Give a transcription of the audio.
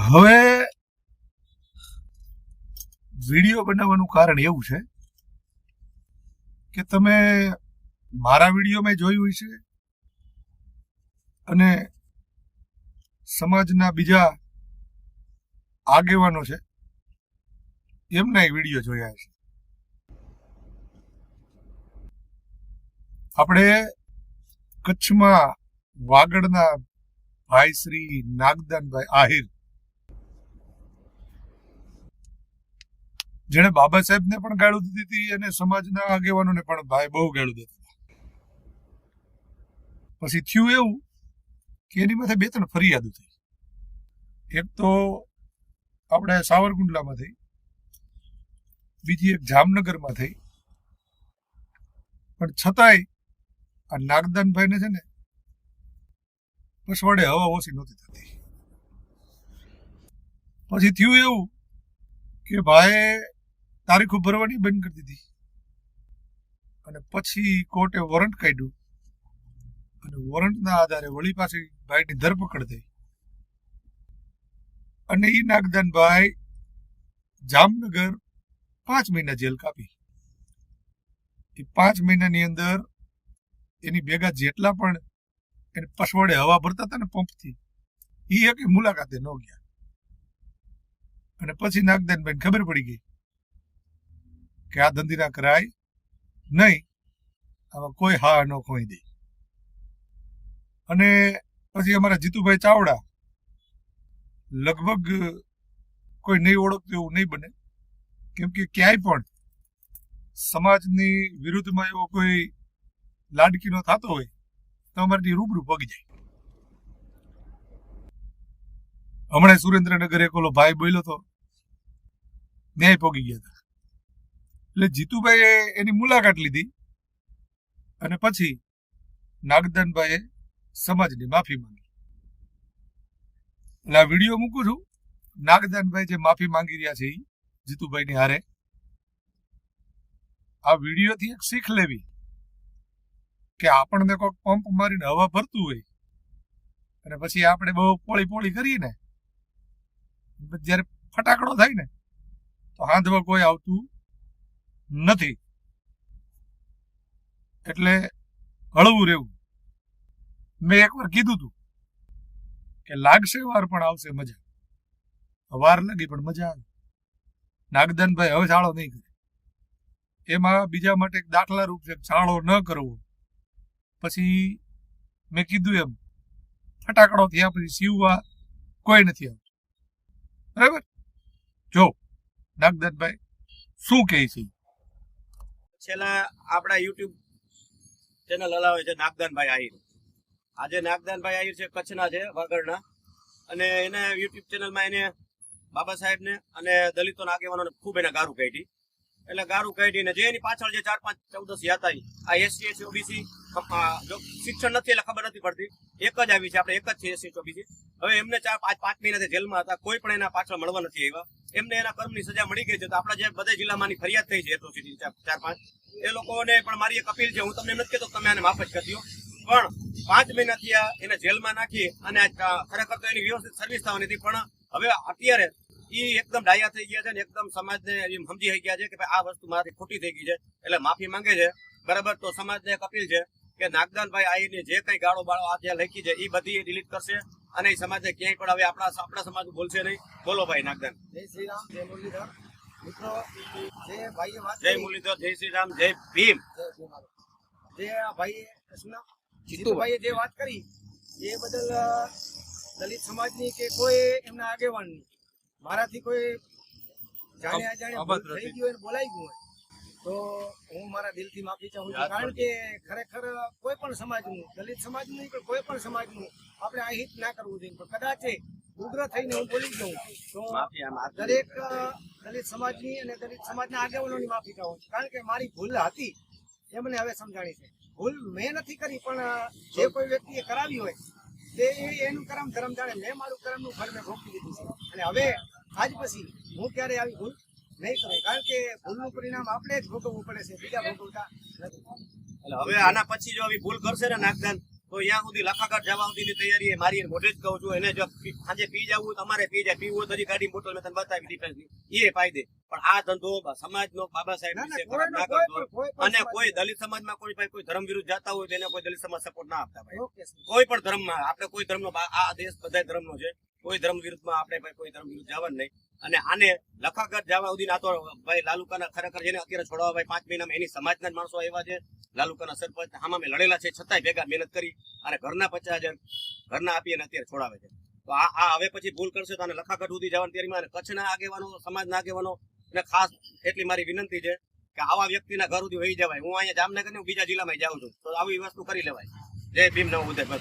હવે વિડીયો બનાવવાનું કારણ એવું છે કે તમે મારા વિડીયોમાં જોયું હશે અને સમાજના બીજા આગેવાનો છે એમના વિડીયો જોયા છે. આપણે કચ્છમાં વાગડના ભાઈ શ્રી નાગદાનભાઈ આહિર, જેણે બાબા સાહેબને પણ ગાળું દીધી હતી અને સમાજના આગેવાનોને પણ ભાઈ બહુ ગાળું દીધી. પછી થયું એવું કે એની માથે 2-3 ફરિયાદો થઈ. એક તો આપણે સાવરકુંડલામાં થઈ, બીજી એક જામનગરમાં થઈ. પણ છતાંય આ નાગદાનભાઈને છે ને પછવાડે હવા ઓછી નહોતી થતી. પછી થયું એવું કે ભાઈ તારીખો ભરવાની બંધ કરી દીધી અને પછી કોર્ટે વોરંટ કાઢ્યું અને વોરંટના આધારે વળી પાછી ભાઈની ધરપકડ થઈ અને ઈ નાગદાનભાઈ જામનગર 5 મહિના જેલ કાપી. એ 5 મહિનાની અંદર એની ભેગા જેટલા પણ એને પછવાડે હવા ભરતા હતા ને પંપથી, એ એક મુલાકાતે ન ગયા. અને પછી નાગદાનભાઈને ખબર પડી ગઈ કે આ ધંધીના કરાય નહીં, આમાં કોઈ હા ન ખોઈ દે. અને પછી અમારા જીતુભાઈ ચાવડા, લગભગ કોઈ નહીં ઓળખતું એવું નહીં બને, કેમ કે ક્યાંય પણ સમાજની વિરુદ્ધમાં એવો કોઈ લાડકીનો થતો હોય તો અમારી રૂબરૂ પગી જાય. હમણાં સુરેન્દ્રનગર એક ઓલો ભાઈ બોલ્યો તો ન્યાય પગી ગયા હતા. એટલે જીતુભાઈએ એની મુલાકાત લીધી અને પછી નાગદાનભાઈએ સમાજની માફી માંગી. એટલે આ વિડીયો મૂકું છું. નાગદાનભાઈ જે માફી માંગી રહ્યા છે એ જીતુભાઈની હારે, આ વિડીયોથી એક શીખ લેવી કે આપણને કોઈક પંપ મારીને હવા ભરતું હોય અને પછી આપણે બહુ પોળી કરીએ ને, જ્યારે ફટાકડો થાય ને તો હાંધવા કોઈ આવતું નથી. એટલે હળવું રહેવું. મેં એકવાર કીધું હતું કે લાગશે વાર પણ આવશે મજા. વાર લાગી પણ મજા આવે. નાગદાનભાઈ હવે છાળો નહીં કરે. એમાં બીજા માટે એક દાખલા રૂપ છે, છાળો ન કરવો. પછી મેં કીધું એમ ફટાકડો થયા પછી સીવવા કોઈ નથી આવતું. બરાબર? જો નાગદાનભાઈ શું કહે છે. છેલ્લા આપણા યુટ્યુબ ચેનલ હલાવે છે નાગદાનભાઈ આહિર. આજે નાગદાનભાઈ આહિર છે, કચ્છના છે, વાગડના. અને એને યુટ્યુબ ચેનલમાં એને બાબા સાહેબને અને દલિતોના આગેવાનોને ખૂબ એને ગારું કાઢી. એટલે ગારું કાઢીને જે એની પાછળ જે 4-5-14 હતા આ એસસી ઓબીસી જો શિક્ષણ નથી એટલે ખબર નથી પડતી. એક જ આવી છે, આપણે એક જ છે એસસી ઓબીસી. હવે એમને 4-5 મહિનાથી જેલમાં હતા, કોઈ પણ એના પાછળ મળવા નથી આવ્યા. એમને એના કર્મની સજા મળી ગઈ છે. તો આપણા જે બધા જિલ્લામાંની ફરિયાદ થઈ છે એટ્રોસિટી 4-5, એ લોકોને પણ મારી એક અપીલ છે. હું તમને નથી કહેતો તમે આને માફ જ કરી દો, પણ 5 મહિનાથી એને જેલમાં નાખી અને ખરેખર તો એની વ્યવસ્થિત સર્વિસ થવાની હતી. પણ હવે અત્યારે એ એકદમ ડાયા થઈ ગયા છે ને એકદમ સમાજને એમ સમજી થઈ ગયા છે કે ભાઈ આ વસ્તુ મારાથી ખોટી થઈ ગઈ છે, એટલે માફી માંગે છે. બરાબર? તો સમાજને એક અપીલ છે કે નાગદાનભાઈ આહિરની જે કઈ ગાળો બાળો આ જે લખી છે એ બધી ડિલીટ કરશે અને એ સમાજને ક્યાંય પણ હવે આપણા સમાજ બોલશે નહીં. બોલો ભાઈ નાગદાન. જય શ્રી રામ, જય મુરલીધર. મિત્રો, જે ભાઈએ વાત જય મુરલીધર, જય શ્રી રામ, જય ભીમ. જે આ ભાઈએ જીતુભાઈએ જે વાત કરી એ બદલ દલિત સમાજની કે કોઈ એમના આગેવાનની મારાથી કોઈ જાણે અજાણે થઈ ગયું હોય બોલાઈ ગયું હોય તો હું મારા દિલથી માફી ચાહું છું. કારણ કે ખરેખર કોઈ પણ સમાજનું, દલિત સમાજનું કે કોઈ પણ સમાજનું આપણે અહિત ના કરવું જોઈએ. પણ કદાચ ઉગ્ર થઈને હું બોલી ગયો તો દરેક દલિત સમાજની અને દલિત સમાજના આગેવાનોની માફી ચાહું છું. કારણ કે મારી ભૂલ હતી એ મને હવે સમજાણી છે. ભૂલ મેં નથી કરી, પણ જે કોઈ વ્યક્તિએ કરાવી હોય તે એનું કરમ ધર્મ જાણે. મેં મારું કરમનું ફળ મેં ભોગવી દીધું છે અને હવે આજ પછી હું ક્યારે આવી ભૂલ નહીં કરું. કારણ કે ભૂલનું પરિણામ આપણે જ ભોગવવું પડે છે, બીજા ભોગવતા નથી. હવે આના પછી જો આવી ભૂલ કરશે ને નાગદાન તો ત્યાં સુધી લખાગઢ જવા સુધીની તૈયારી એ મારી મોઢે જ કહું છું. એને જો સાંજે પી જવું તમારે પી જાય, પીવું હોય તો હજી ગાડી બોટલ મેં તને બતાવી ડિફેન્સની એ પાઈ દે. પણ આ ધંધો સમાજનો બાબા સાહેબ વિશે ખરાબ ના કરતો. અને કોઈ દલિત સમાજમાં કોઈ ભાઈ કોઈ ધર્મ વિરુદ્ધ જતા હોય તો એને કોઈ દલિત સમાજ સપોર્ટ ના આપતા ભાઈ. Okay sir. કોઈ પણ ધર્મમાં આપણે કોઈ ધર્મનો આ દેશ બધા ધર્મનો છે, કોઈ ધર્મ વિરુદ્ધમાં આપણે ભાઈ કોઈ ધર્મ વિરુદ્ધ જવાનું નહીં. અને આને લખાગઢ જવા સુધી આ તો ભાઈ લાલુકાના ખરેખર જેને અત્યારે છોડવા ભાઈ 5 મહિનામાં એની સમાજના જ માણસો આવ્યા છે. લાલુકાના સરપંચ આમાં મેં લડેલા છે, છતાંય ભેગા મહેનત કરી અને ઘરના 50,000 ઘરના આપી અને અત્યારે છોડાવે છે. તો આ હવે પછી ભૂલ કરશે તો આને લખાગઢ સુધી જવાની તૈયારીમાં અને કચ્છના આગેવાનો સમાજના આગેવાનો અને ખાસ એટલી મારી વિનંતી છે કે આવા વ્યક્તિના ઘર સુધી વહી જવાય. હું અહીંયા જામનગર ને બીજા જિલ્લામાં જાઉં છું તો આવી વસ્તુ કરી લેવાય. જય ભીમ, નમો બુદ્ધાય.